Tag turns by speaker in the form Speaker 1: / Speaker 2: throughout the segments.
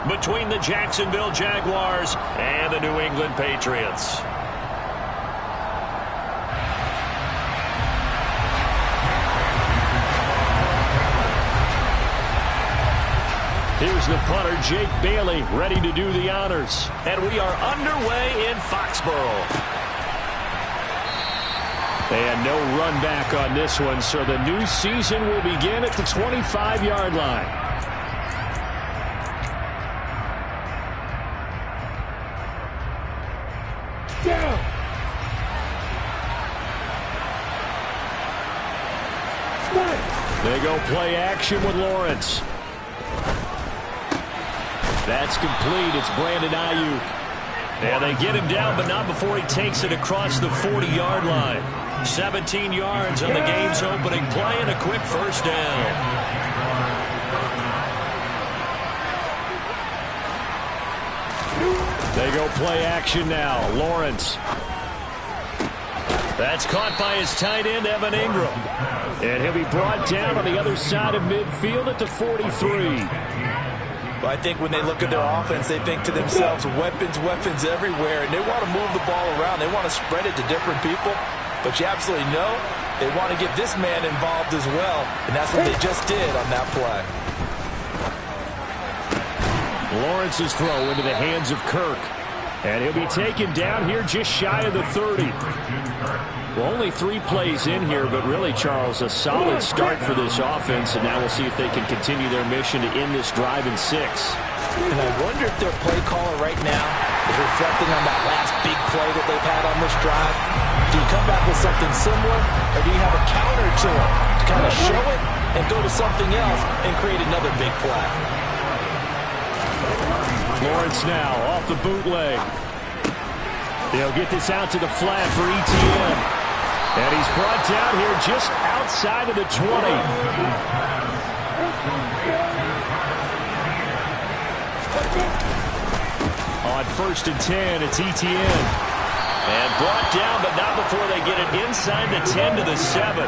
Speaker 1: between the Jacksonville Jaguars and the New England Patriots. Here's the punter, Jake Bailey, ready to do the honors. And we are underway in Foxborough. And no run back on this one, so the new season will begin at the 25-yard line. Down. They go play action with Lawrence. That's complete. It's Brandon Ayuk. And they get him down, but not before he takes it across the 40-yard line. 17 yards on the game's opening play and a quick first down. They go play action now. Lawrence. That's caught by his tight end, Evan Ingram. And he'll be brought down on the other side of midfield at the 43.
Speaker 2: I think when they look at their offense, they think to themselves, weapons everywhere, and they want to move the ball around. They want to spread it to different people, but you absolutely know they want to get this man involved as well, and that's what they just did on that play.
Speaker 1: Lawrence's throw into the hands of Kirk, and he'll be taken down here just shy of the 30. Well, only 3 plays in here, but really, Charles, a solid start for this offense, and now we'll see if they can continue their mission to end this drive in 6.
Speaker 2: And I wonder if their play caller right now is reflecting on that last big play that they've had on this drive. Do you come back with something similar, or do you have a counter to it to kind of show it and go to something else and create another big play?
Speaker 1: Lawrence now off the bootleg. They'll get this out to the flat for ETN. And he's brought down here just outside of the 20. On 1st and 10, it's ETN. And brought down, but not before they get it inside the 10 to the 7.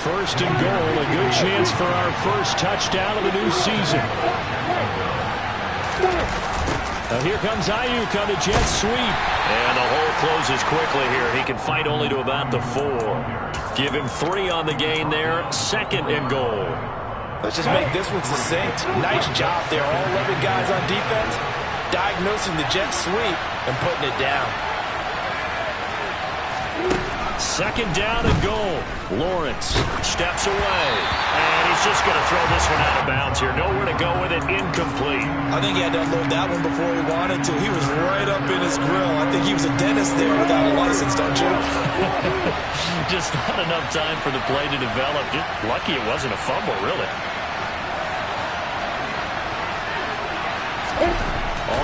Speaker 1: 1st and goal, a good chance for our first touchdown of the new season. Now here comes Ayuk on the jet sweep. And the hole closes quickly here. He can fight only to about the 4. Give him 3 on the gain there. 2nd and goal.
Speaker 2: Let's just make this one succinct. Nice job there. All 11 guys on defense diagnosing the jet sweep and putting it down.
Speaker 1: 2nd down and goal. Lawrence steps away. And he's just going to throw this one out of bounds here. Nowhere to go with it. Incomplete.
Speaker 2: I think he had to unload that one before he wanted to. He was right up in his grill. I think he was a dentist there without a license, don't you?
Speaker 1: Just not enough time for the play to develop. Just lucky it wasn't a fumble, really.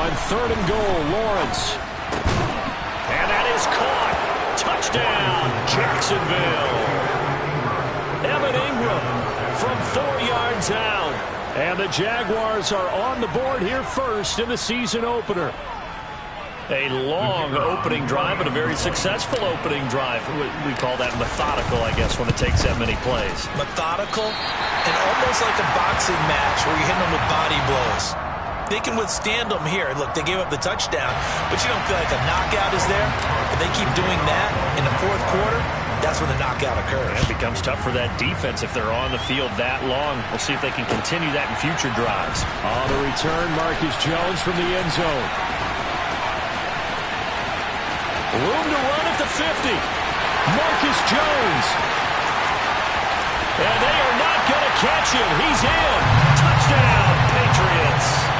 Speaker 1: On 3rd and goal, Lawrence. And that is caught. Touchdown, Jacksonville. Evan Ingram from 4 yards out. And the Jaguars are on the board here first in the season opener. A long opening drive, but a very successful opening drive. We call that methodical, I guess, when it takes that many plays.
Speaker 2: Methodical and almost like a boxing match where you're hitting them with body blows. They can withstand them here. Look, they gave up the touchdown, but you don't feel like a knockout is there. But they keep doing that in the 4th quarter. That's when the knockout occurs.
Speaker 1: It becomes tough for that defense if they're on the field that long. We'll see if they can continue that in future drives. On the return, Marcus Jones from the end zone. Room to run at the 50. Marcus Jones. And they are not going to catch him. He's in. Touchdown, Patriots.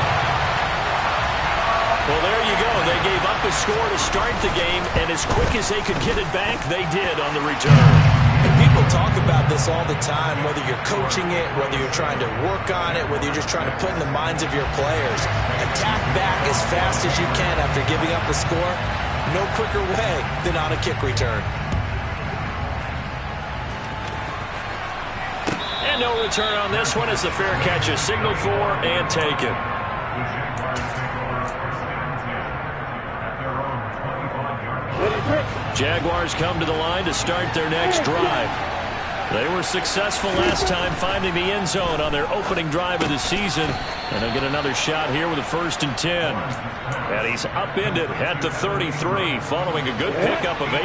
Speaker 1: Well, there you go. They gave up a score to start the game, and as quick as they could get it back, they did on the return.
Speaker 2: And people talk about this all the time, whether you're coaching it, whether you're trying to work on it, whether you're just trying to put in the minds of your players. Attack back as fast as you can after giving up a score. No quicker way than on a kick return.
Speaker 1: And no return on this one as the fair catch is signaled for and taken. Jaguars come to the line to start their next drive. They were successful last time finding the end zone on their opening drive of the season. And they'll get another shot here with a 1st and 10. And he's upended at the 33 following a good pickup of 8.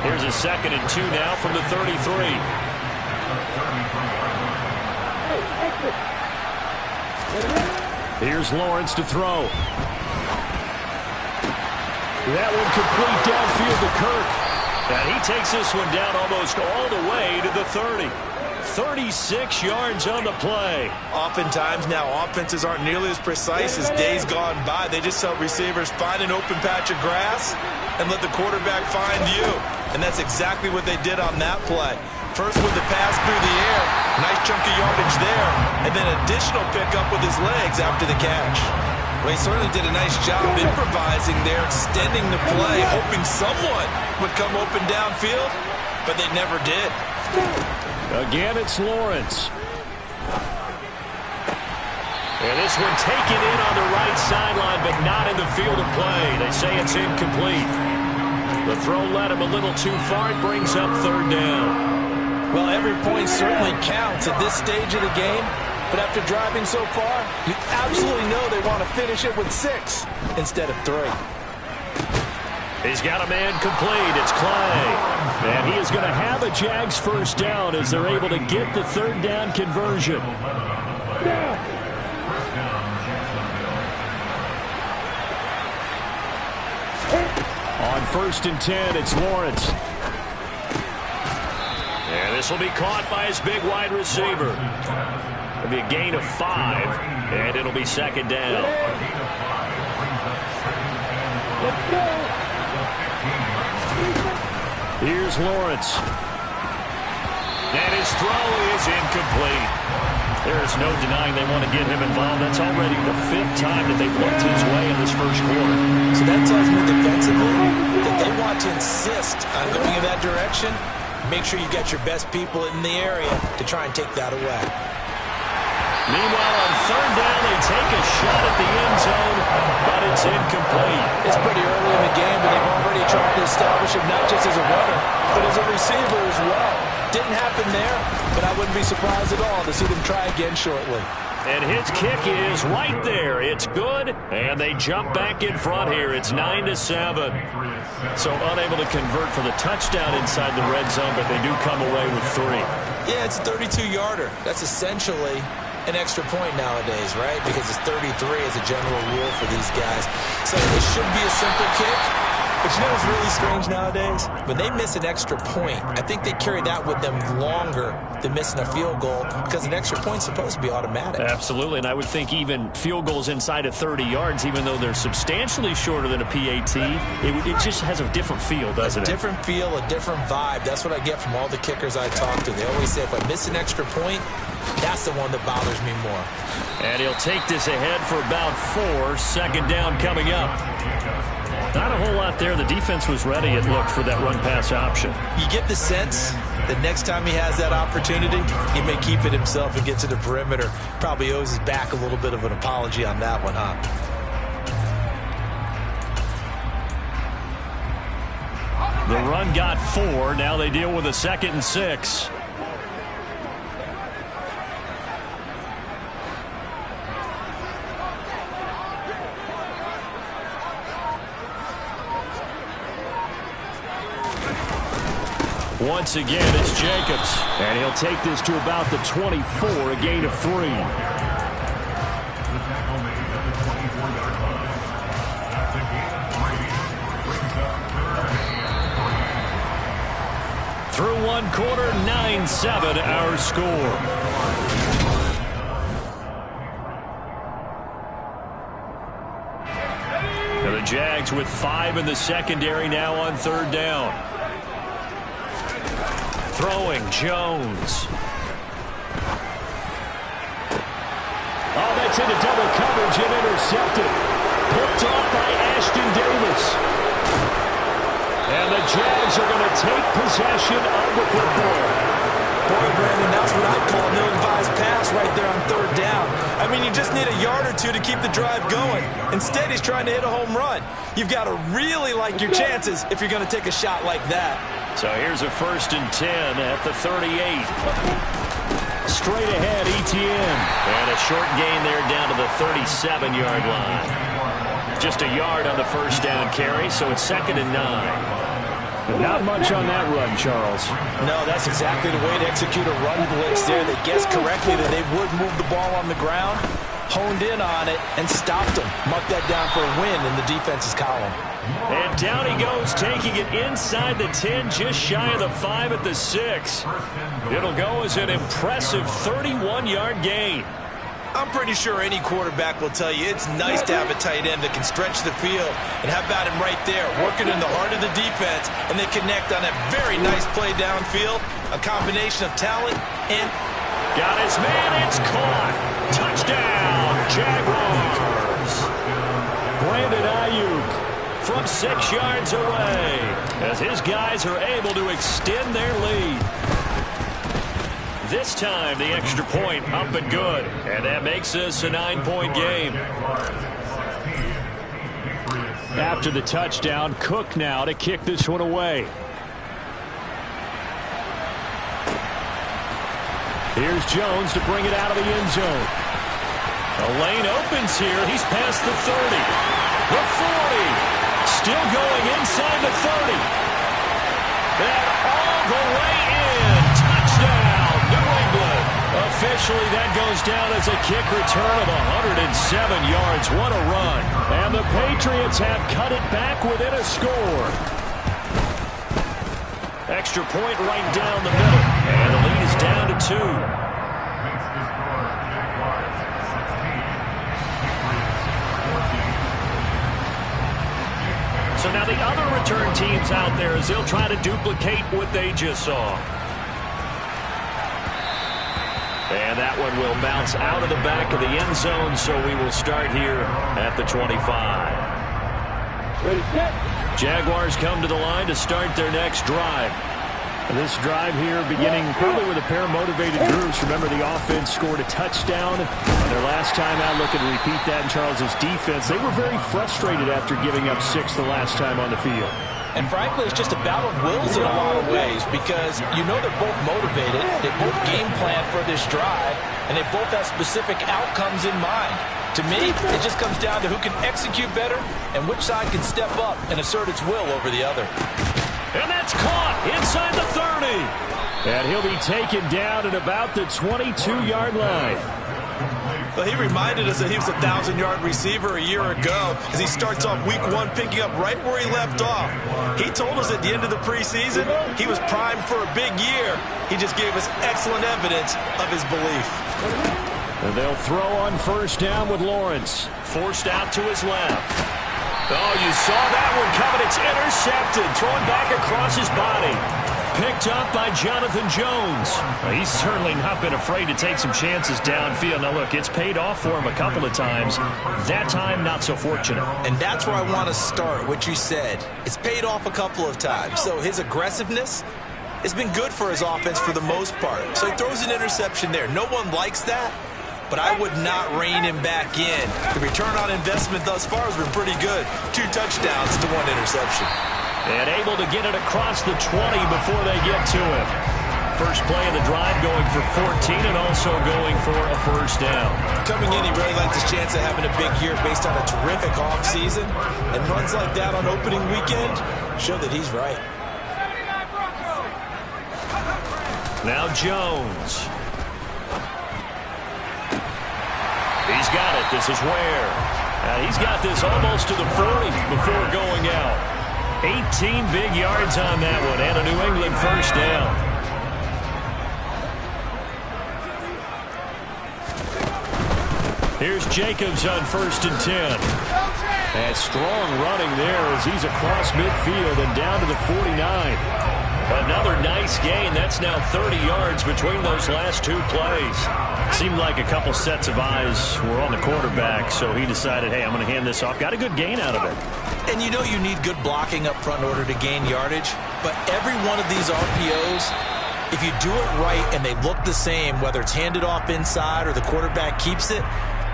Speaker 1: Here's a 2nd and 2 now from the 33. Here's Lawrence to throw. That one complete downfield to Kirk. And he takes this one down almost all the way to the 30. 36 yards on the play.
Speaker 2: Oftentimes now offenses aren't nearly as precise as days gone by. They just help receivers find an open patch of grass and let the quarterback find you. And that's exactly what they did on that play. First with the pass through the air, nice chunk of yardage there, and then additional pickup with his legs after the catch. Well, he certainly did a nice job improvising there, extending the play, hoping someone would come open downfield, but they never did.
Speaker 1: Again, it's Lawrence. And this one taken in on the right sideline, but not in the field of play. They say it's incomplete. The throw led him a little too far. It brings up 3rd down.
Speaker 2: Well, every point certainly counts at this stage of the game. But after driving so far, you absolutely know they want to finish it with 6 instead of 3.
Speaker 1: He's got a man complete. It's Clay. And he is going to have a Jags 1st down as they're able to get the 3rd down conversion. On 1st and 10, it's Lawrence. And this will be caught by his big wide receiver. It'll be a gain of 5, and it'll be 2nd down. Here's Lawrence. And his throw is incomplete. There's no denying they want to get him involved. That's already the 5th time that they've looked his way in this 1st quarter.
Speaker 2: So that tells me defensively that they want to insist on going in that direction. Make sure you get your best people in the area to try and take that away.
Speaker 1: Meanwhile, on 3rd down, they take a shot at the end zone, but it's incomplete.
Speaker 2: It's pretty early in the game, but they've already tried to establish him not just as a runner, but as a receiver as well. Didn't happen there, but I wouldn't be surprised at all to see them try again shortly.
Speaker 1: And his kick is right there. It's good, and they jump back in front here. It's 9-7. So unable to convert for the touchdown inside the red zone, but they do come away with 3.
Speaker 2: Yeah, it's a 32-yarder. That's essentially an extra point nowadays, right? Because it's 33 as a general rule for these guys. So it should be a simple kick. But you know what's really strange nowadays? When they miss an extra point, I think they carry that with them longer than missing a field goal because an extra point's supposed to be automatic.
Speaker 1: Absolutely, and I would think even field goals inside of 30 yards, even though they're substantially shorter than a PAT, it just has a different feel, doesn't it?
Speaker 2: A different feel, a different vibe. That's what I get from all the kickers I talk to. They always say if I miss an extra point, that's the one that bothers me more.
Speaker 1: And he'll take this ahead for about 4. 2nd down coming up. Not a whole lot there. The defense was ready, it looked, for that run-pass option.
Speaker 2: You get the sense that next time he has that opportunity, he may keep it himself and get to the perimeter. Probably owes his back a little bit of an apology on that one, huh?
Speaker 1: The run got 4. Now they deal with a 2nd and 6. Once again, it's Jacobs. And he'll take this to about the 24, a gain of 3. Through 1 quarter, 9-7 our score. And the Jags with 5 in the secondary now on 3rd down. Throwing, Jones. Oh, that's into double coverage and intercepted. Picked off by Ashton Davis. And the Jags are going to take possession of the football.
Speaker 2: Boy, Brandon, that's what I'd call an ill-advised pass right there on third down. I mean, you just need a yard or two to keep the drive going. Instead, he's trying to hit a home run. You've got to really like your chances if you're going to take a shot like that.
Speaker 1: So here's a 1st and 10 at the 38. Straight ahead, Etienne. And a short gain there down to the 37-yard line. Just a yard on the first down carry, so it's 2nd and 9.
Speaker 3: But not much on that run, Charles.
Speaker 2: No, that's exactly the way to execute a run blitz there. They guessed correctly that they would move the ball on the ground, honed in on it, and stopped them. Marked that down for a win in the defense's column.
Speaker 1: And down he goes, taking it inside the 10, just shy of the 5 at the 6. It'll go as an impressive 31-yard gain.
Speaker 2: I'm pretty sure any quarterback will tell you it's nice to have a tight end that can stretch the field. And how about him right there, working in the heart of the defense, and they connect on a very nice play downfield, a combination of talent and...
Speaker 1: Got his man, it's caught. Touchdown, Jaguars. Brandon Ayuk from 6 yards away as his guys are able to extend their lead. This time, the extra point up and good. And that makes this a 9-point game.
Speaker 3: After the touchdown, Cook now to kick this one away. Here's Jones to bring it out of the end zone.
Speaker 1: The lane opens here. He's past the 30. The 40. Still going inside the 30. And all the way in. Touchdown, New England. Officially, that goes down as a kick return of 107 yards. What a run.
Speaker 3: And the Patriots have cut it back within a score.
Speaker 1: Extra point right down the middle. And the lead is down to 2. So now the other return teams out there as they'll try to duplicate what they just saw. And that one will bounce out of the back of the end zone, so we will start here at the 25.
Speaker 3: Ready, set.
Speaker 1: Jaguars come to the line to start their next drive.
Speaker 3: This drive here beginning probably with a pair of motivated groups. Remember, the offense scored a touchdown on their last time out. Looking to repeat that in Charles's defense. They were very frustrated after giving up 6 the last time on the field.
Speaker 2: And frankly, it's just a battle of wills in a lot of ways because you know they're both motivated. They both game plan for this drive, and they both have specific outcomes in mind. To me, it just comes down to who can execute better and which side can step up and assert its will over the other.
Speaker 1: And that's caught inside the 30.
Speaker 3: And he'll be taken down at about the 22-yard line.
Speaker 2: Well, he reminded us that he was a 1,000-yard receiver a year ago as he starts off week 1 picking up right where he left off. He told us at the end of the preseason he was primed for a big year. He just gave us excellent evidence of his belief.
Speaker 3: And they'll throw on first down with Lawrence.
Speaker 1: Forced out to his left. Oh, you saw that one coming. It's intercepted. Thrown back across his body. Picked up by Jonathan Jones. He's certainly not been afraid to take some chances downfield. Now, look, it's paid off for him a couple of times. That time, not so fortunate.
Speaker 2: And that's where I want to start, what you said. It's paid off a couple of times. So his aggressiveness has been good for his offense for the most part. So he throws an interception there. No one likes that. But I would not rein him back in. The return on investment thus far has been pretty good. 2 touchdowns to 1 interception.
Speaker 1: And able to get it across the 20 before they get to him. First play of the drive going for 14 and also going for a first down.
Speaker 2: Coming in, he really likes his chance of having a big year based on a terrific offseason. And runs like that on opening weekend show that he's right.
Speaker 1: Now Jones. He's got it. This is Ware. He's got this almost to the 40 before going out. 18 big yards on that one and a New England first down. Here's Jacobs on 1st and 10.
Speaker 3: And strong running there as he's across midfield and down to the 49.
Speaker 1: Another nice gain. That's now 30 yards between those last 2 plays. Seemed like a couple sets of eyes were on the quarterback, so he decided, hey, I'm going to hand this off. Got a good gain out of it.
Speaker 2: And you know you need good blocking up front in order to gain yardage, but every one of these RPOs If you do it right and they look the same, whether it's handed off inside or the quarterback keeps it,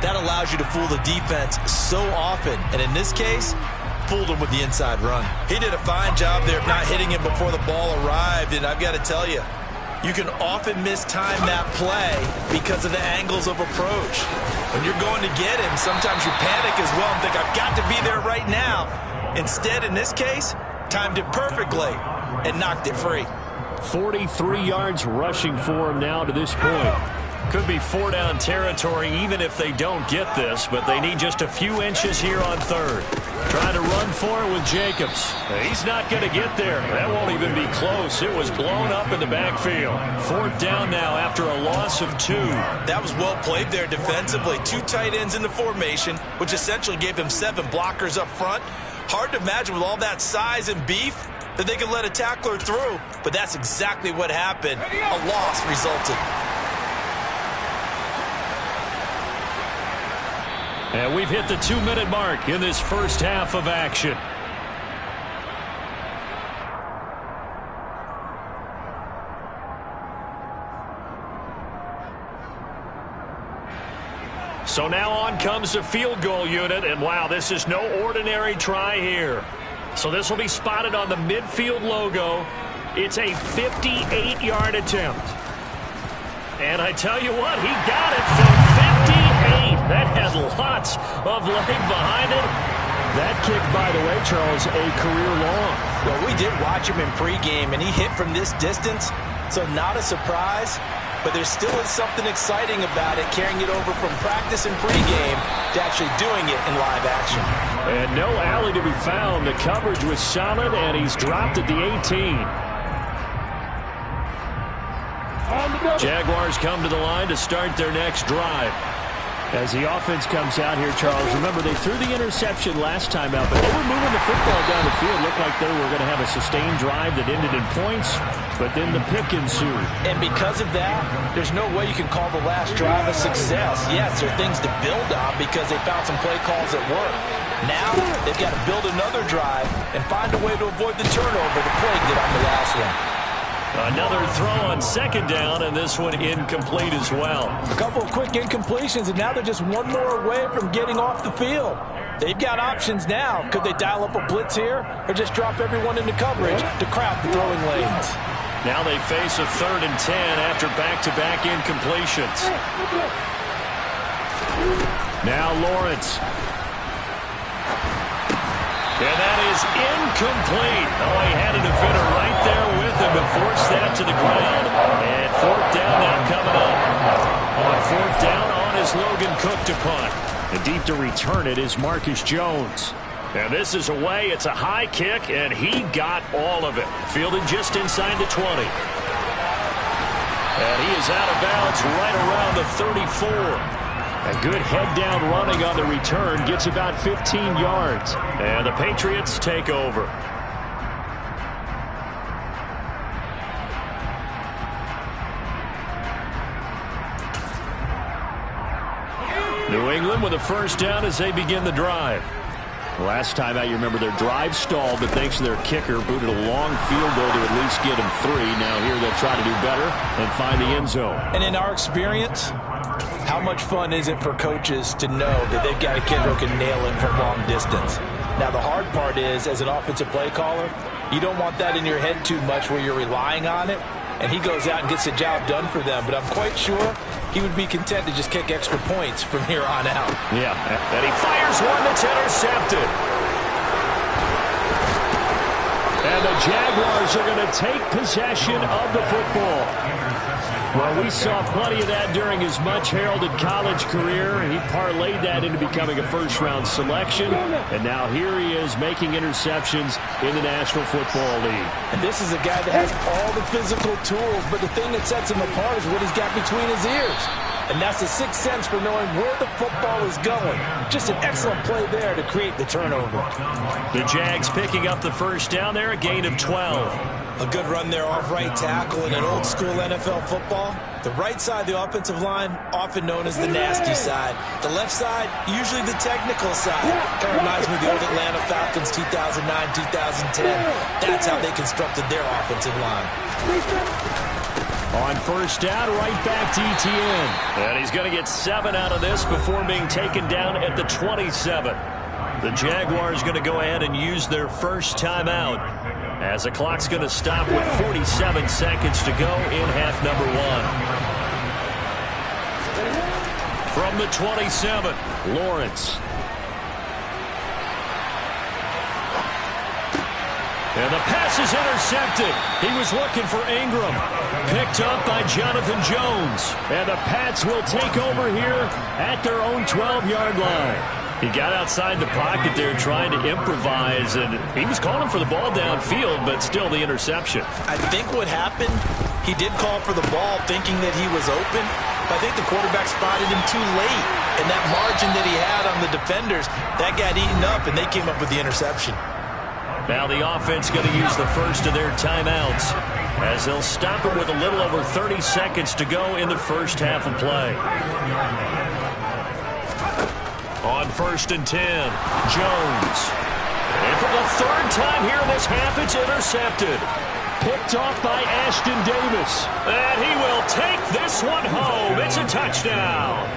Speaker 2: that allows you to fool the defense so often. And in this case, fooled him with the inside run. He did a fine job there of not hitting him before the ball arrived. And I've got to tell you, you can often mistime that play because of the angles of approach. When you're going to get him, sometimes you panic as well and think, I've got to be there right now. Instead, in this case, timed it perfectly and knocked it free.
Speaker 3: 43 yards rushing for him now to this point.
Speaker 1: Could be 4-down territory even if they don't get this, but they need just a few inches here on third. Trying to run for it with Jacobs. He's not going to get there. That won't even be close. It was blown up in the backfield. 4th down now after a loss of 2.
Speaker 2: That was well played there defensively. 2 tight ends in the formation, which essentially gave them 7 blockers up front. Hard to imagine with all that size and beef that they could let a tackler through, but that's exactly what happened. A loss resulted.
Speaker 1: And we've hit the 2-minute mark in this first half of action. So now on comes the field goal unit, and wow, this is no ordinary try here. So this will be spotted on the midfield logo. It's a 58-yard attempt. And I tell you what, he got it from 58. That had lots of leg behind it. That kick, by the way, Charles, a career long.
Speaker 2: Well, we did watch him in pregame, and he hit from this distance, so not a surprise. But there still is something exciting about it, carrying it over from practice and pregame to actually doing it in live action.
Speaker 3: And no alley to be found. The coverage was solid, and he's dropped at the 18.
Speaker 1: Jaguars come to the line to start their next drive.
Speaker 3: As the offense comes out here, Charles, remember they threw the interception last time out, but they were moving the football down the field. Looked like they were going to have a sustained drive that ended in points, but then the pick ensued.
Speaker 2: And because of that, there's no way you can call the last drive a success. Yes, there are things to build on because they found some play calls that work. Now they've got to build another drive and find a way to avoid the turnover that plagued it on the last one.
Speaker 1: Another throw on 2nd down, and this one incomplete as well.
Speaker 2: A couple of quick incompletions, and now they're just one more away from getting off the field. They've got options now. Could they dial up a blitz here or just drop everyone into coverage to crowd the throwing lanes?
Speaker 1: Now they face a 3rd and 10 after back-to-back incompletions. Now Lawrence. And that is incomplete. Oh, he had a defender right there with him and forced that to the ground. And 4th down now coming up. On 4th down on is Logan Cook to punt. And deep to return it is Marcus Jones. And this is away. It's a high kick, and he got all of it. Fielded just inside the 20. And he is out of bounds right around the 34. A good head-down running on the return. Gets about 15 yards. And the Patriots take over. New England with a 1st down as they begin the drive. Last time out, you remember their drive stalled, but thanks to their kicker, booted a long field goal to at least get them 3. Now here they'll try to do better and find the end zone.
Speaker 2: And in our experience, how much fun is it for coaches to know that they've got a kid who can nail it from long distance? Now, the hard part is, as an offensive play caller, you don't want that in your head too much where you're relying on it, and he goes out and gets the job done for them. But I'm quite sure he would be content to just kick extra points from here on out.
Speaker 1: Yeah, and he fires one that's intercepted. And the Jaguars are going to take possession of the football. Well, we saw plenty of that during his much-heralded college career. He parlayed that into becoming a first-round selection. And now here he is making interceptions in the National Football League.
Speaker 2: And this is a guy that has all the physical tools, but the thing that sets him apart is what he's got between his ears. And that's the sixth sense for knowing where the football is going. Just an excellent play there to create the turnover.
Speaker 1: The Jags picking up the 1st down there, a gain of 12.
Speaker 2: A good run there off right tackle in an old-school NFL football. The right side, the offensive line, often known as the nasty side. The left side, usually the technical side. Kind of reminds me of the old Atlanta Falcons 2009, 2010. That's how they constructed their offensive line.
Speaker 3: On first down, right back to ETN.
Speaker 1: And he's going to get 7 out of this before being taken down at the 27. The Jaguars going to go ahead and use their first timeout as the clock's going to stop with 47 seconds to go in half number 1. From the 27, Lawrence. And the pass is intercepted. He was looking for Ingram. Picked up by Jonathan Jones.
Speaker 3: And the Pats will take over here at their own 12-yard line.
Speaker 1: He got outside the pocket there trying to improvise, and he was calling for the ball downfield, but still the interception.
Speaker 2: I think what happened, he did call for the ball thinking that he was open, but I think the quarterback spotted him too late. And that margin that he had on the defenders, that got eaten up, and they came up with the interception.
Speaker 1: Now the offense going to use the first of their timeouts as they'll stop it with a little over 30 seconds to go in the first half of play. On first and 10, Jones. And for the third time here in this half, it's intercepted.
Speaker 3: Picked off by Ashton Davis.
Speaker 1: And he will take this one home. It's a touchdown.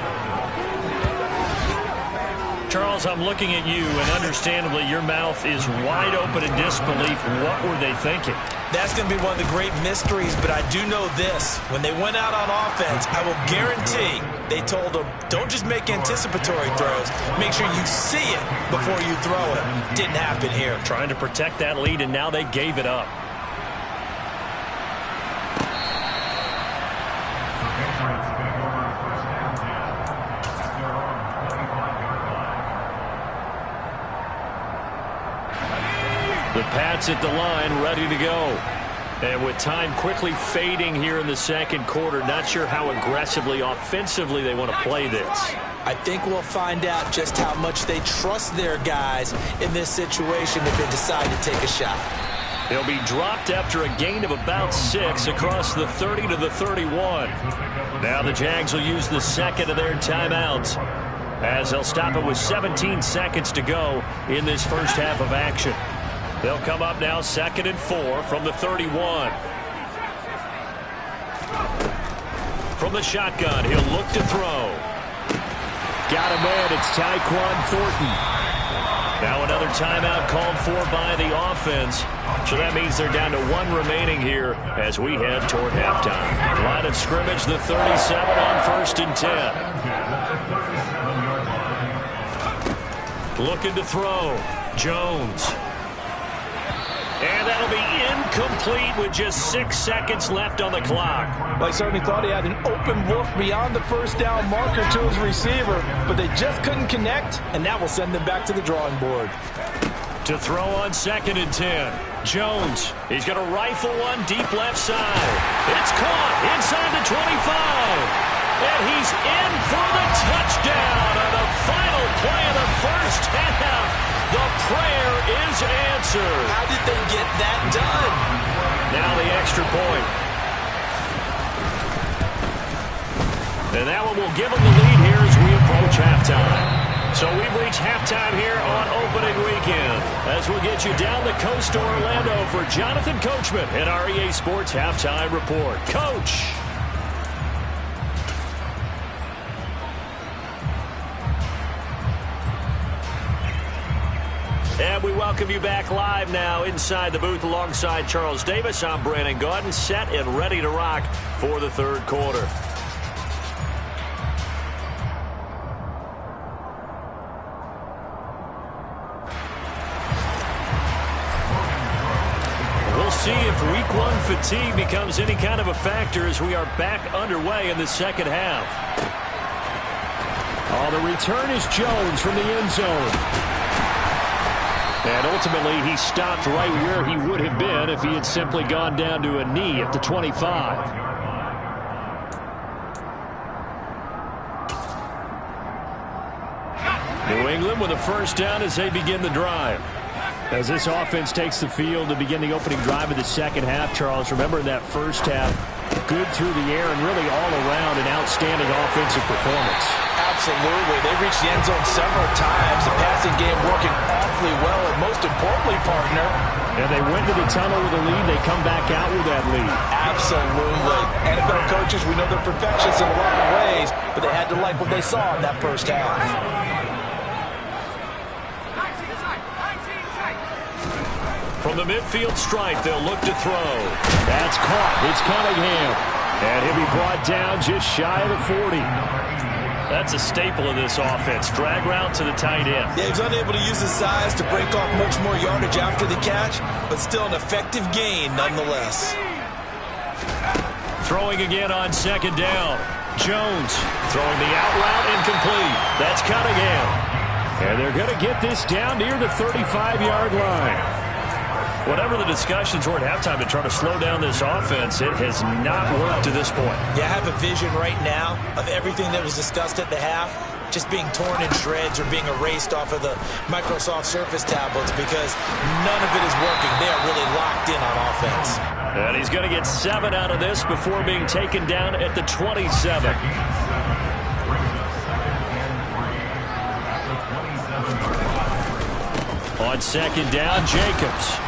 Speaker 1: Charles, I'm looking at you, and understandably, your mouth is wide open in disbelief. What were they thinking?
Speaker 2: That's going to be one of the great mysteries, but I do know this. When they went out on offense, I will guarantee they told them, don't just make anticipatory throws. Make sure you see it before you throw it. Didn't happen here.
Speaker 1: Trying to protect that lead, and now they gave it up. The Pats at the line, ready to go. And with time quickly fading here in the second quarter, not sure how aggressively, offensively they want to play this.
Speaker 2: I think we'll find out just how much they trust their guys in this situation if they decide to take a shot.
Speaker 1: They'll be dropped after a gain of about 6 across the 30 to the 31. Now the Jags will use the second of their timeouts as they'll stop it with 17 seconds to go in this first half of action. They'll come up now 2nd and 4 from the 31. From the shotgun, he'll look to throw.
Speaker 3: Got a man, it's Tyquan Thornton.
Speaker 1: Now another timeout called for by the offense. So that means they're down to 1 remaining here as we head toward halftime. Line of scrimmage, the 37 on 1st and 10. Looking to throw. Jones. And that'll be incomplete with just 6 seconds left on the clock.
Speaker 2: Well, I certainly thought he had an open look beyond the first down marker to his receiver, but they just couldn't connect, and that will send them back to the drawing board.
Speaker 1: To throw on 2nd and 10. Jones. He's going to rifle one deep left side. It's caught inside the 25. And he's in for the touchdown on the final play of the first half. The prayer is answered.
Speaker 2: How did they get that done?
Speaker 1: Now the extra point. And that one will give them the lead here as we approach halftime. So we've reached halftime here on opening weekend as we'll get you down the coast to Orlando for Jonathan Coachman and our EA Sports Halftime Report. Coach. And we welcome you back live now inside the booth alongside Charles Davis. I'm Brandon Gaudin, set and ready to rock for the third quarter. We'll see if week 1 fatigue becomes any kind of a factor as we are back underway in the second half.
Speaker 3: Oh, the return is Jones from the end zone. And ultimately, he stopped right where he would have been if he had simply gone down to a knee at the 25.
Speaker 1: New England with a first down as they begin the drive.
Speaker 3: As this offense takes the field to begin the opening drive of the second half, Charles, remember in that first half, good through the air and really all around an outstanding offensive performance.
Speaker 2: Absolutely. They reached the end zone several times. The passing game working awfully well, and most importantly, partner,
Speaker 3: and they went to the tunnel with a lead. They come back out with that lead.
Speaker 2: Absolutely. NFL coaches, we know they're perfectionists in a lot of ways, but they had to like what they saw in that first half.
Speaker 1: From the midfield stripe, they'll look to throw.
Speaker 3: That's caught. It's Cunningham. And he'll be brought down just shy of the 40.
Speaker 1: That's a staple of this offense. Drag route to the tight end.
Speaker 2: Yeah, he's unable to use his size to break off much more yardage after the catch, but still an effective gain nonetheless.
Speaker 1: Throwing again on second down. Jones throwing the out route incomplete. That's Cunningham.
Speaker 3: And they're going to get this down near the 35-yard line.
Speaker 1: Whatever the discussions were at halftime to try to slow down this offense, it has not worked to this point.
Speaker 2: Yeah, I have a vision right now of everything that was discussed at the half just being torn in shreds or being erased off of the Microsoft Surface tablets because none of it is working. They are really locked in on offense.
Speaker 1: And he's going to get 7 out of this before being taken down at the 27. On second down, Jacobs.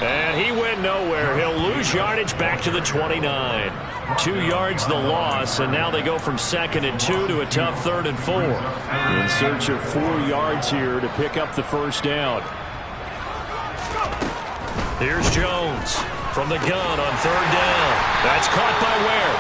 Speaker 1: And he went nowhere. He'll lose yardage back to the 29. 2 yards the loss, and now they go from 2nd and 2 to a tough 3rd and 4.
Speaker 3: In search of 4 yards here to pick up the first down.
Speaker 1: Here's Jones from the gun on 3rd down. That's caught by Ware.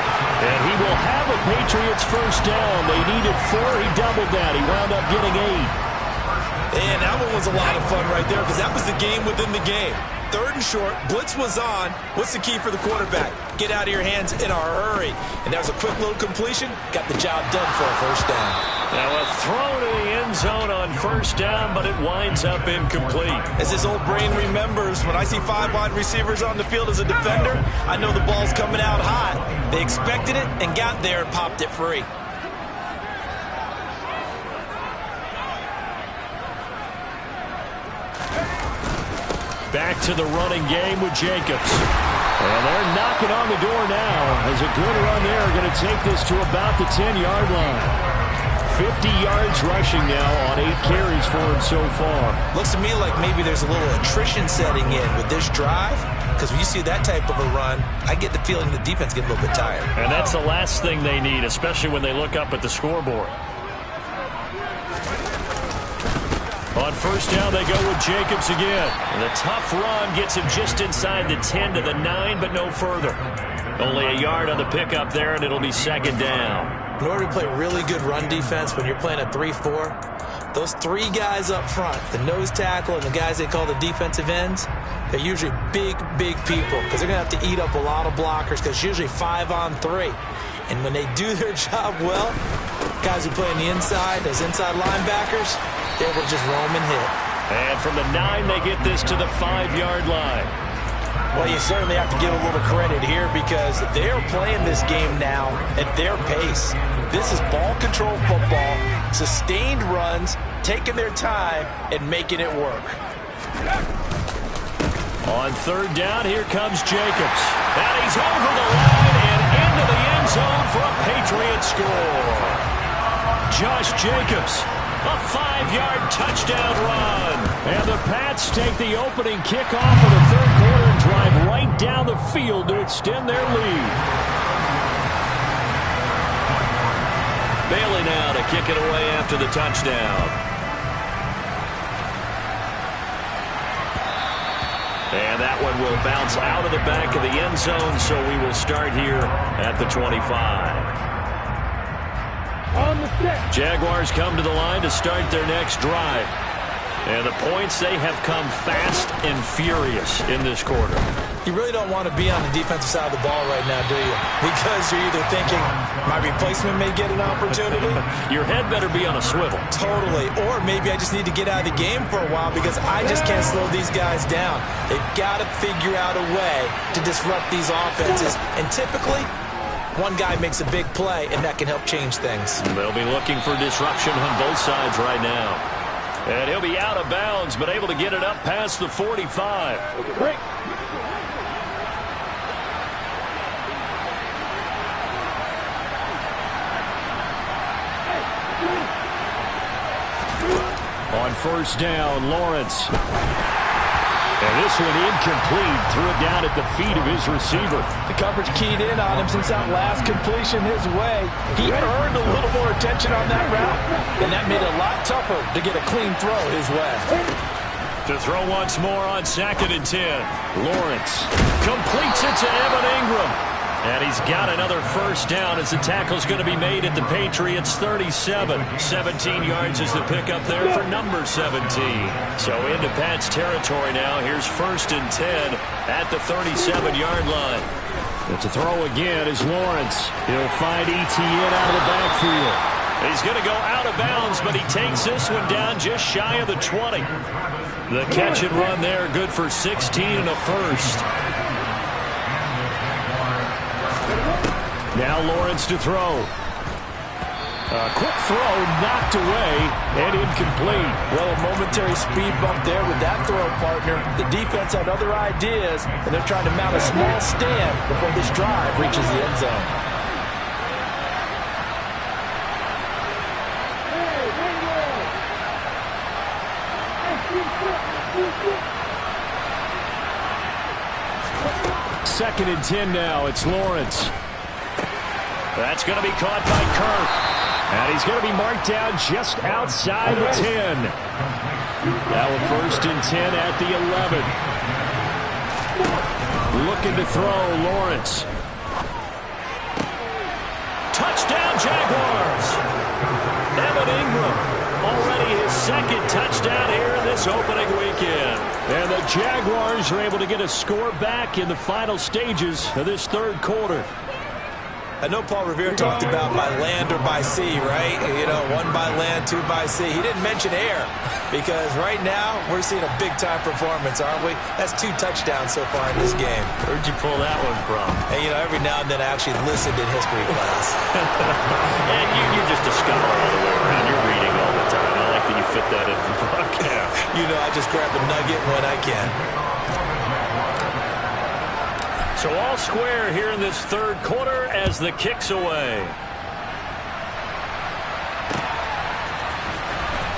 Speaker 1: And he will have a Patriots first down. They needed 4. He doubled that. He wound up getting 8.
Speaker 2: And that one was a lot of fun right there because that was the game within the game. 3rd and short, blitz was on. What's the key for the quarterback? Get out of your hands in a hurry. And that was a quick little completion. Got the job done for a first down.
Speaker 1: Now a throw to the end zone on first down, but it winds up incomplete.
Speaker 2: As his old brain remembers, when I see 5 wide receivers on the field as a defender, I know the ball's coming out hot. They expected it and got there and popped it free.
Speaker 1: Back to the running game with Jacobs.
Speaker 3: And they're knocking on the door now as a good run there going to take this to about the 10-yard line. 50 yards rushing now on 8 carries for him so far.
Speaker 2: Looks to me like maybe there's a little attrition setting in with this drive because when you see that type of a run, I get the feeling the defense gets a little bit tired.
Speaker 1: And that's the last thing they need, especially when they look up at the scoreboard. On first down, they go with Jacobs again. And the tough run gets him just inside the 10 to the 9, but no further. Only a yard on the pickup there, and it'll be 2nd down.
Speaker 2: In order to play really good run defense when you're playing a 3-4, those 3 guys up front, the nose tackle and the guys they call the defensive ends, they're usually big people because they're going to have to eat up a lot of blockers because it's usually 5 on 3. And when they do their job well, guys who play on the inside, those inside linebackers, they will just roam and hit.
Speaker 1: And from the 9, they get this to the 5-yard line.
Speaker 2: Well, you certainly have to give a little credit here because they're playing this game now at their pace. This is ball control football, sustained runs, taking their time, and making it work.
Speaker 1: On 3rd down, here comes Jacobs. And he's over the line and into the end zone for a Patriot score. Josh Jacobs, a 5-yard touchdown run.
Speaker 3: And the Pats take the opening kickoff of the 3rd quarter and drive right down the field to extend their lead.
Speaker 1: Bailey now to kick it away after the touchdown. And that one will bounce out of the back of the end zone, so we will start here at the 25. Jaguars come to the line to start their next drive. And the points, they have come fast and furious in this quarter.
Speaker 2: You really don't want to be on the defensive side of the ball right now, do you? Because you're either thinking, my replacement may get an opportunity.
Speaker 1: Your head better be on a swivel.
Speaker 2: Totally. Or maybe I just need to get out of the game for a while because I just can't slow these guys down. They've got to figure out a way to disrupt these offenses. And typically, one guy makes a big play, and that can help change things.
Speaker 1: They'll be looking for disruption on both sides right now. And he'll be out of bounds, but able to get it up past the 45.
Speaker 2: Great.
Speaker 3: On first down, Lawrence. And this one incomplete. Threw it down at the feet of his receiver.
Speaker 2: The coverage keyed in on him since that last completion his way. He earned a little more attention on that route, and that made it a lot tougher to get a clean throw his way.
Speaker 1: To throw once more on 2nd and 10. Lawrence completes it to Evan Ingram. And he's got another first down as the tackle's going to be made at the Patriots' 37. 17 yards is the pickup there for number 17. So into Pat's territory now. Here's 1st and 10 at the 37-yard line.
Speaker 3: And to throw again is Lawrence. He'll find Etienne out of the backfield.
Speaker 1: He's going to go out of bounds, but he takes this one down just shy of the 20. The catch and run there, good for 16 and a first.
Speaker 3: Now Lawrence to throw. A quick throw knocked away and incomplete.
Speaker 2: Well, a momentary speed bump there with that throw partner. The defense had other ideas, and they're trying to mount a small stand before this drive reaches the end zone.
Speaker 3: Second and 10 now. It's Lawrence.
Speaker 1: That's going to be caught by Kirk.
Speaker 3: And he's going to be marked down just outside the 10. Now a 1st and 10 at the 11. Looking to throw, Lawrence.
Speaker 1: Touchdown, Jaguars. Evan Ingram, already his 2nd touchdown here in this opening weekend.
Speaker 3: And the Jaguars are able to get a score back in the final stages of this 3rd quarter.
Speaker 2: I know Paul Revere talked about by land or by sea, right? You know, 1 by land, 2 by sea. He didn't mention air because right now we're seeing a big-time performance, aren't we? That's 2 touchdowns so far in this game.
Speaker 1: Where'd you pull that one from?
Speaker 2: And, you know, every now and then I actually listened in history class.
Speaker 1: And you're just a scholar all the way around. You're reading all the time. I like that you fit that in the book.
Speaker 2: Yeah. You know, I just grab a nugget when I can.
Speaker 1: So all square here in this 3rd quarter as the kick's away.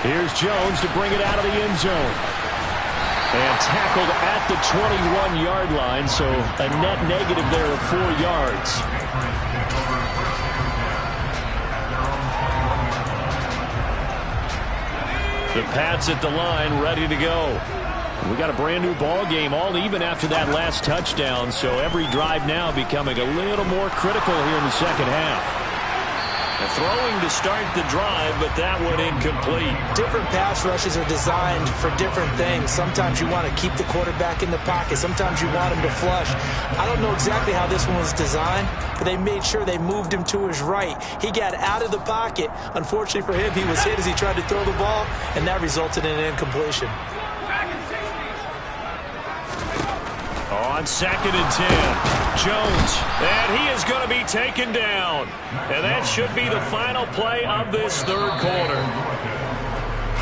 Speaker 3: Here's Jones to bring it out of the end zone. And tackled at the 21-yard line, so a net negative there of 4 yards.
Speaker 1: The Pats at the line, ready to go.
Speaker 3: We got a brand new ball game, all even after that last touchdown, so every drive now becoming a little more critical here in the 2nd half.
Speaker 1: Throwing to start the drive, but that one incomplete.
Speaker 2: Different pass rushes are designed for different things. Sometimes you want to keep the quarterback in the pocket. Sometimes you want him to flush. I don't know exactly how this one was designed, but they made sure they moved him to his right. He got out of the pocket. Unfortunately for him, he was hit as he tried to throw the ball, and that resulted in an incompletion.
Speaker 1: On 2nd and 10, Jones, and he is going to be taken down. And that should be the final play of this 3rd quarter.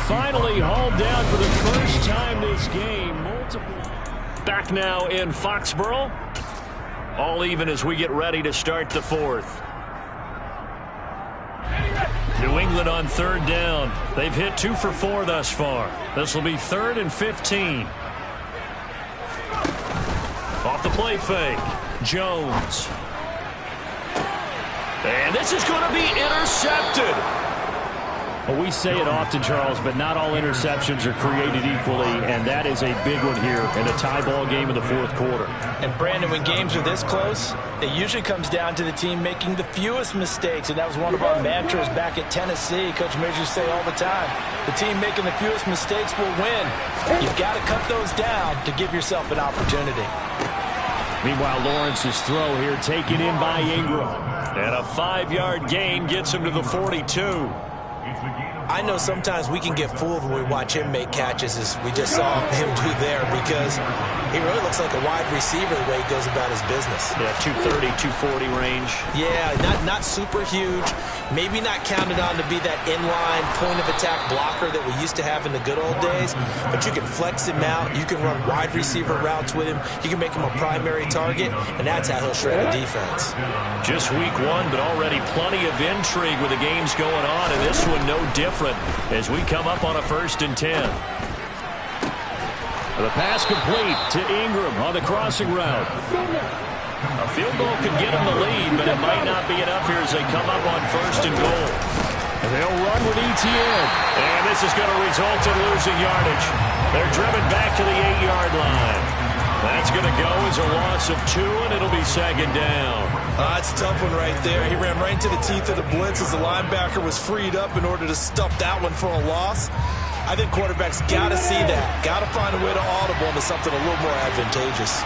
Speaker 3: Finally hauled down for the first time this game.
Speaker 1: Back now in Foxborough. All even as we get ready to start the 4th. New England on 3rd down. They've hit 2 for 4 thus far. This will be 3rd and 15. Off the play fake, Jones. And this is going to be intercepted.
Speaker 3: Well, we say it often, Charles, but not all interceptions are created equally, and that is a big one here in a tie ball game in the 4th quarter.
Speaker 2: And, Brandon, when games are this close, it usually comes down to the team making the fewest mistakes, and that was one of our mantras back at Tennessee. Coach Major used to say all the time, the team making the fewest mistakes will win. You've got to cut those down to give yourself an opportunity.
Speaker 3: Meanwhile, Lawrence's throw here taken in by Ingram.
Speaker 1: And a 5-yard gain gets him to the 42.
Speaker 2: I know sometimes we can get fooled when we watch him make catches, as we just saw him do there, because he really looks like a wide receiver the way he goes about his business.
Speaker 1: Yeah, 230, 240 range.
Speaker 2: Yeah, not super huge. Maybe not counted on to be that inline point-of-attack blocker that we used to have in the good old days, but you can flex him out. You can run wide receiver routes with him. You can make him a primary target, and that's how he'll shred a defense.
Speaker 1: Just week 1, but already plenty of intrigue with the games going on, and this one no different. different as we come up on a 1st and 10.
Speaker 3: The pass complete to Ingram on the crossing route.
Speaker 1: A field goal could get them the lead, but it might not be enough here as they come up on 1st and goal.
Speaker 3: And they'll run with ETN.
Speaker 1: And this is going to result in losing yardage. They're driven back to the 8-yard line. That's going to go as a loss of 2, and it'll be 2nd down.
Speaker 2: It's a tough one right there. He ran right into the teeth of the blitz as the linebacker was freed up in order to stuff that one for a loss. I think quarterbacks got to see that. Got to find a way to audible into something a little more advantageous.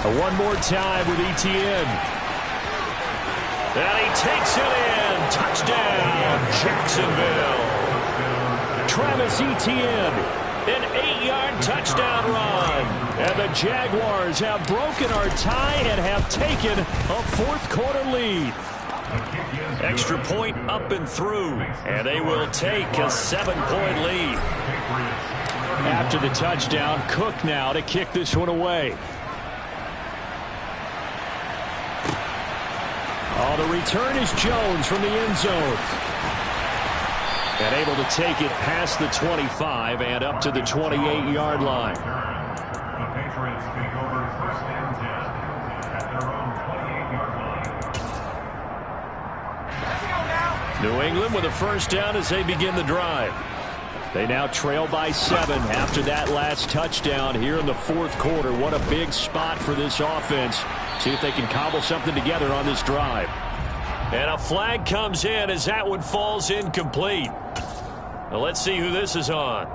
Speaker 3: One more time with ETN.
Speaker 1: And he takes it in. Touchdown, Jacksonville.
Speaker 3: Travis Etienne,
Speaker 1: an 8-yard touchdown run.
Speaker 3: And the Jaguars have broken our tie and have taken a 4th quarter lead.
Speaker 1: Extra point up and through, and they will take a 7-point lead.
Speaker 3: After the touchdown, Cook now to kick this one away. Oh, the return is Jones from the end zone. And able to take it past the 25 and up to the 28-yard line.
Speaker 4: The Patriots take over 1st and 10 at their own 28-yard line.
Speaker 1: New England with a 1st down as they begin the drive.
Speaker 3: They now trail by 7 after that last touchdown here in the 4th quarter. What a big spot for this offense. See if they can cobble something together on this drive.
Speaker 1: And a flag comes in as that one falls incomplete. Now let's see who this is on.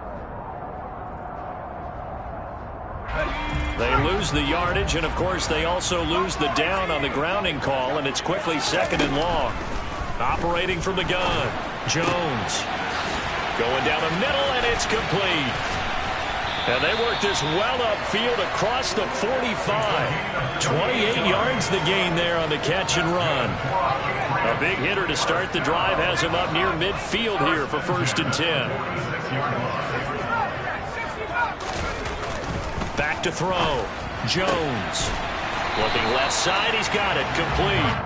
Speaker 1: They lose the yardage, and of course they also lose the down on the grounding call, and it's quickly 2nd and long. Operating from the gun, Jones. Going down the middle, and it's complete. And they work this well upfield across the 45. 28 yards the gain there on the catch and run. A big hitter to start the drive has him up near midfield here for 1st and 10. Back to throw. Jones. Looking left side, he's got it. Complete.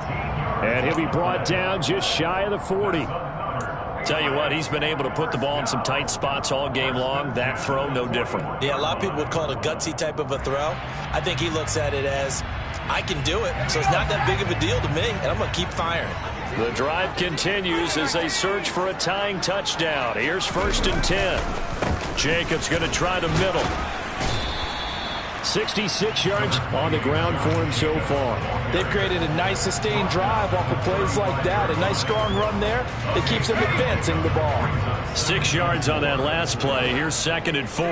Speaker 3: And he'll be brought down just shy of the 40.
Speaker 1: Tell you what, he's been able to put the ball in some tight spots all game long. That throw, no different.
Speaker 2: Yeah, a lot of people would call it a gutsy type of a throw. I think he looks at it as, I can do it, so it's not that big of a deal to me, and I'm going to keep firing.
Speaker 1: The drive continues as they search for a tying touchdown. Here's 1st and 10. Jacobs going to try the middle.
Speaker 3: 66 yards on the ground for him so far.
Speaker 2: They've created a nice sustained drive off of plays like that. A nice strong run there that keeps them advancing the ball.
Speaker 1: 6 yards on that last play. Here's 2nd and 4.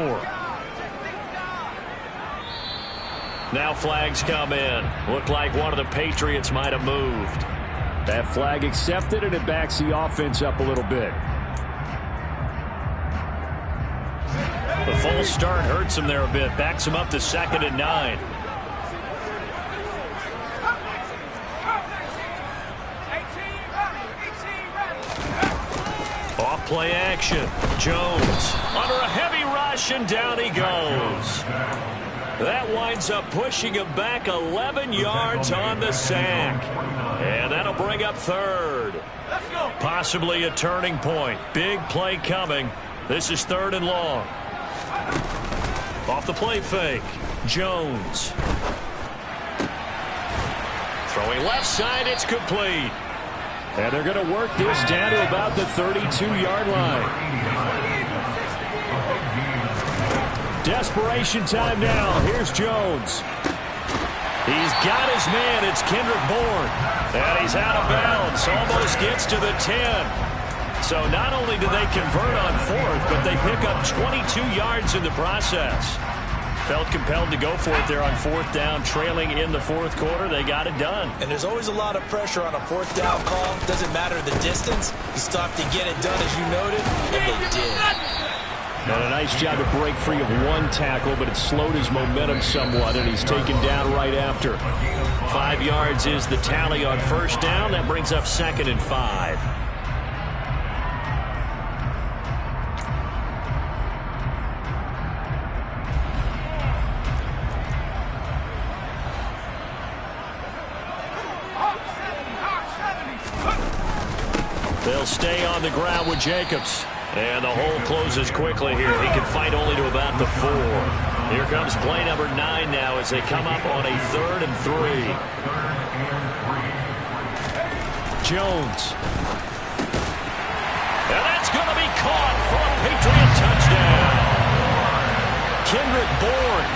Speaker 1: Now flags come in. Looked like one of the Patriots might have moved.
Speaker 3: That flag accepted, and it backs the offense up a little bit.
Speaker 1: The false start hurts him there a bit. Backs him up to 2nd and 9. Off play action. Jones under a heavy rush, and down he goes. That winds up pushing him back 11 yards on the sack. And that'll bring up 3rd. Possibly a turning point. Big play coming. This is 3rd and long. Off the play fake. Jones. Throwing left side, it's complete.
Speaker 3: And they're going to work this down to about the 32-yard line. Desperation time now. Here's Jones.
Speaker 1: He's got his man. It's Kendrick Bourne. And he's out of bounds. Almost gets to the 10. So not only do they convert on 4th, but they pick up 22 yards in the process. Felt compelled to go for it there on 4th down, trailing in the 4th quarter. They got it done.
Speaker 2: And there's always a lot of pressure on a 4th down call. Doesn't matter the distance. You stop to get it done, as you noted, and they did.
Speaker 3: And a nice job to break free of one tackle, but it slowed his momentum somewhat, and he's taken down right after.
Speaker 1: 5 yards is the tally on 1st down. That brings up 2nd and 5. stay on the ground with Jacobs. And the hole closes quickly here. He can fight only to about the 4. Here comes play number 9 now as they come up on a 3rd and 3. Jones. And that's going to be caught for a Patriot touchdown. Kendrick Bourne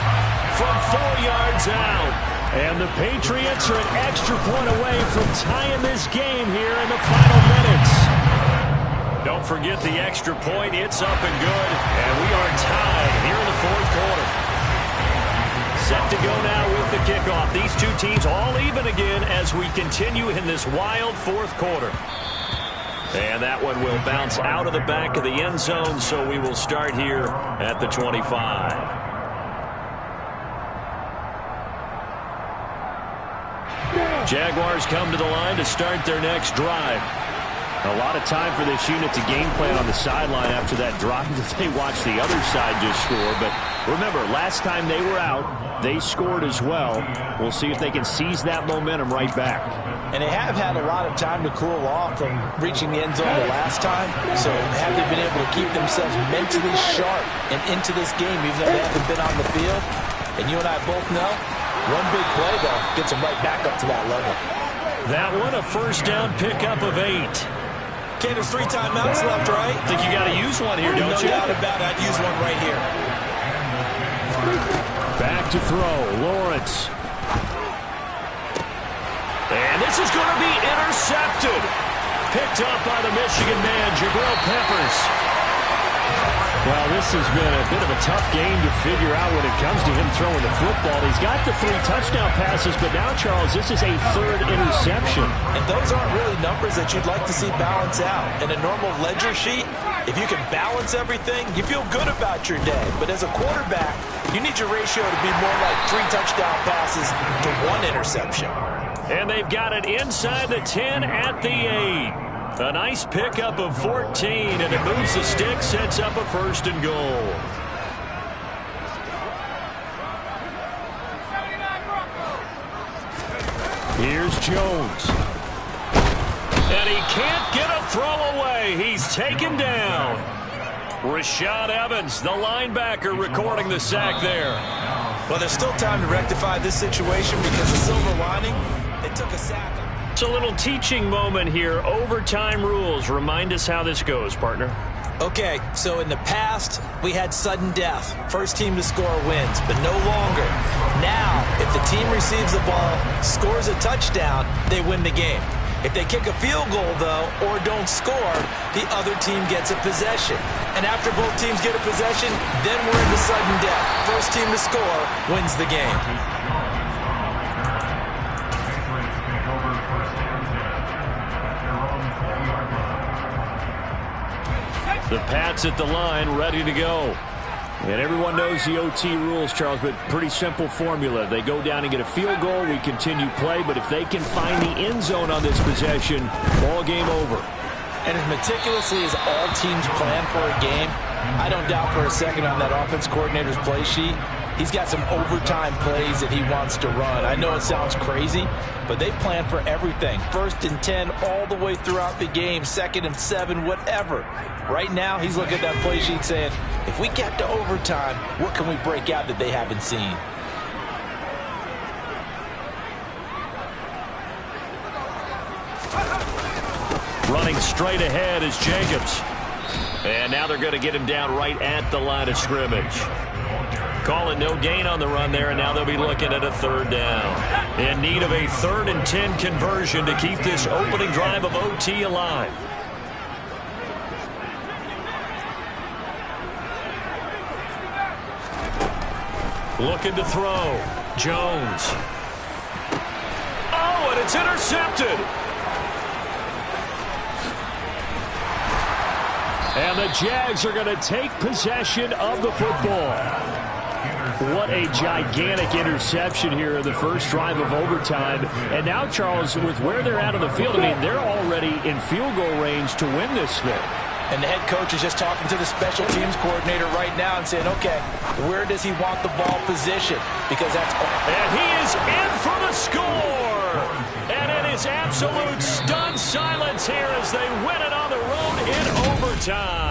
Speaker 1: from 4 yards out. And the Patriots are an extra point away from tying this game here in the final minutes. Don't forget the extra point. It's up and good. And we are tied here in the 4th quarter. Set to go now with the kickoff. These two teams all even again as we continue in this wild 4th quarter. And that one will bounce out of the back of the end zone, so we will start here at the 25. Jaguars come to the line to start their next drive. A lot of time for this unit to game plan on the sideline after that drive that they watched the other side just score. But remember, last time they were out, they scored as well. We'll see if they can seize that momentum right back.
Speaker 2: And they have had a lot of time to cool off from reaching the end zone the last time. So have they been able to keep themselves mentally sharp and into this game even though they haven't been on the field? And you and I both know, one big play, though, gets them right back up to that level.
Speaker 1: That one, a first down pickup of 8.
Speaker 2: Okay, there's 3 timeouts left, right?
Speaker 1: Think you got to use one here, don't you?
Speaker 2: No doubt about it. I'd use one right here.
Speaker 1: Back to throw. Lawrence. And this is going to be intercepted. Picked up by the Michigan man, Jabril Peppers. Well, this has been a bit of a tough game to figure out when it comes to him throwing the football. He's got the 3 touchdown passes, but now, Charles, this is a 3rd interception.
Speaker 2: And those aren't really numbers that you'd like to see balance out. In a normal ledger sheet, if you can balance everything, you feel good about your day. But as a quarterback, you need your ratio to be more like 3 touchdown passes to 1 interception.
Speaker 1: And they've got it inside the 10 at the 8. A nice pickup of 14, and it moves the stick, sets up a 1st and goal. Here's Jones. And he can't get a throw away. He's taken down. Rashad Evans, the linebacker, recording the sack there.
Speaker 2: Well, there's still time to rectify this situation because the silver lining, they took a sack.
Speaker 1: It's a little teaching moment here. Overtime rules. Remind us how this goes, partner.
Speaker 2: Okay, so in the past, we had sudden death. First team to score wins, but no longer. Now, if the team receives the ball, scores a touchdown, they win the game. If they kick a field goal, though, or don't score, the other team gets a possession. And after both teams get a possession, then we're into sudden death. First team to score wins the game.
Speaker 1: The Pats at the line, ready to go. And everyone knows the OT rules, Charles, but pretty simple formula. They go down and get a field goal, we continue play, but if they can find the end zone on this possession, ball game over.
Speaker 2: And as meticulously as all teams plan for a game, I don't doubt for a second on that offense coordinator's play sheet, he's got some overtime plays that he wants to run. I know it sounds crazy, but they plan for everything. 1st and 10 all the way throughout the game, 2nd and 7, whatever. Right now, he's looking at that play sheet saying, if we get to overtime, what can we break out that they haven't seen?
Speaker 1: Running straight ahead is Jacobs. And now they're going to get him down right at the line of scrimmage. Calling no gain on the run there, and now they'll be looking at a 3rd down. In need of a 3rd and 10 conversion to keep this opening drive of OT alive. Looking to throw. Jones. Oh, and it's intercepted. And the Jags are going to take possession of the football. What a gigantic interception here in the first drive of overtime. And now, Charles, with where they're at on the field, I mean, they're already in field goal range to win this thing.
Speaker 2: And the head coach is just talking to the special teams coordinator right now and saying, okay, where does he want the ball positioned? Because that's all.
Speaker 1: And he is in for the score. And it is absolute stunned silence here as they win it on the time.